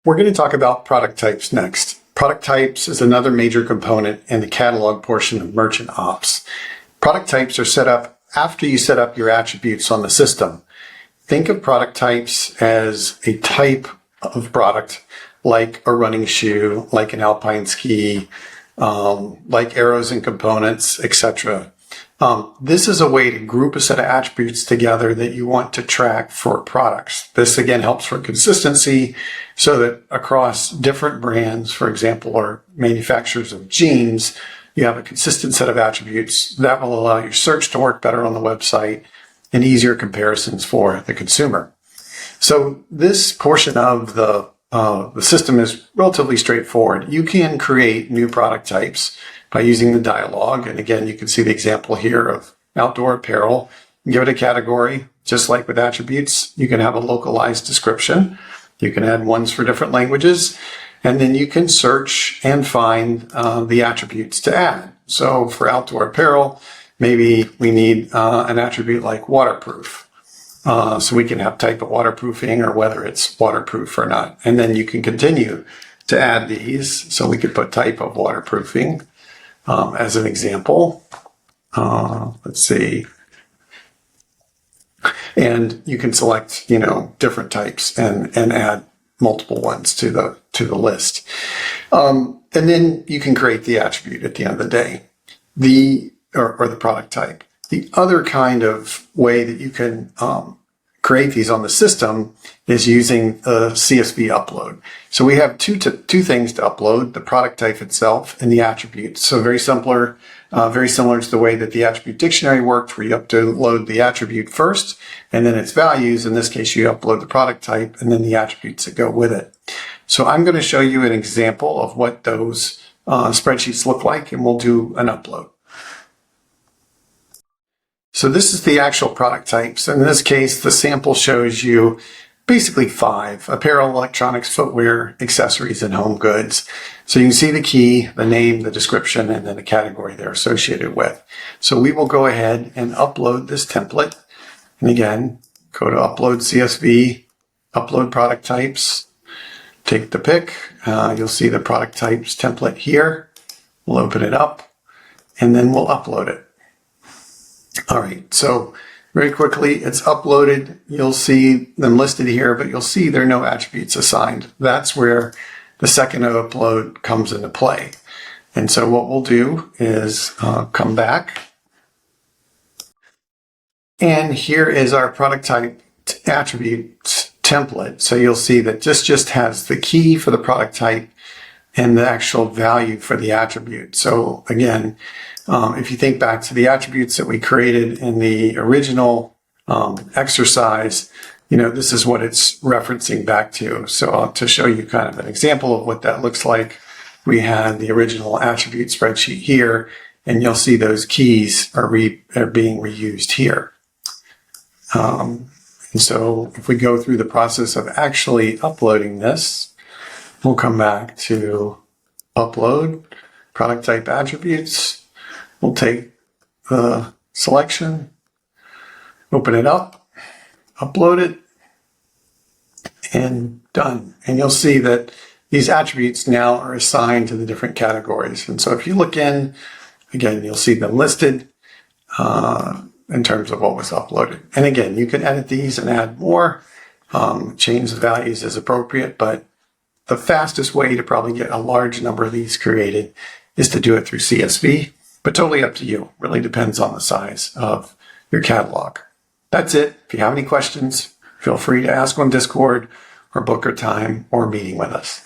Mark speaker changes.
Speaker 1: We're going to talk about product types next. Product types is another major component in the catalog portion of Merchant Ops. Product types are set up after you set up your attributes on the system. Think of product types as a type of product, like a running shoe, like an alpine ski, like arrows and components, etc. This is a way to group a set of attributes together that you want to track for products. This again helps for consistency so that across different brands, for example, or manufacturers of jeans, you have a consistent set of attributes that will allow your search to work better on the website and easier comparisons for the consumer. So this portion of the system is relatively straightforward. You can create new product types by using the dialog. And again, you can see the example here of outdoor apparel. Give it a category, just like with attributes. You can have a localized description. You can add ones for different languages. And then you can search and find the attributes to add. So for outdoor apparel, maybe we need an attribute like waterproof. So we can have type of waterproofing or whether it's waterproof or not. And then you can continue to add these. So we could put type of waterproofing as an example. Let's see. And you can select, different types and add multiple ones to the list. And then you can create the attribute at the end of the day, or the product type. The other kind of way that you can create these on the system is using the CSV upload. So we have two things to upload: the product type itself and the attributes. So very similar to the way that the attribute dictionary worked, where you upload the attribute first and then its values. In this case, you upload the product type and then the attributes that go with it. So I'm going to show you an example of what those spreadsheets look like, and we'll do an upload. So this is the actual product types. In this case, the sample shows you basically 5: apparel, electronics, footwear, accessories, and home goods. So you can see the key, the name, the description, and then the category they're associated with. So we will go ahead and upload this template. And again, go to Upload CSV, Upload Product Types, take the pick. You'll see the product types template here. We'll open it up, and then we'll upload it. All right, so very quickly, it's uploaded. You'll see them listed here, but you'll see there are no attributes assigned. That's where the second upload comes into play. And so what we'll do is come back. And here is our product type attributes template. So you'll see that this just has the key for the product type and the actual value for the attribute. So again, if you think back to the attributes that we created in the original exercise, this is what it's referencing back to. So to show you kind of an example of what that looks like, we had the original attribute spreadsheet here, and you'll see those keys are being reused here. And so if we go through the process of actually uploading this, we'll come back to upload, product type attributes. We'll take the selection, open it up, upload it, and done. And you'll see that these attributes now are assigned to the different categories. And so if you look in, again, you'll see them listed in terms of what was uploaded. And again, you can edit these and add more, change the values as appropriate, but the fastest way to probably get a large number of these created is to do it through CSV. But totally up to you. Really depends on the size of your catalog. That's it. If you have any questions, feel free to ask on Discord or book a time or meeting with us.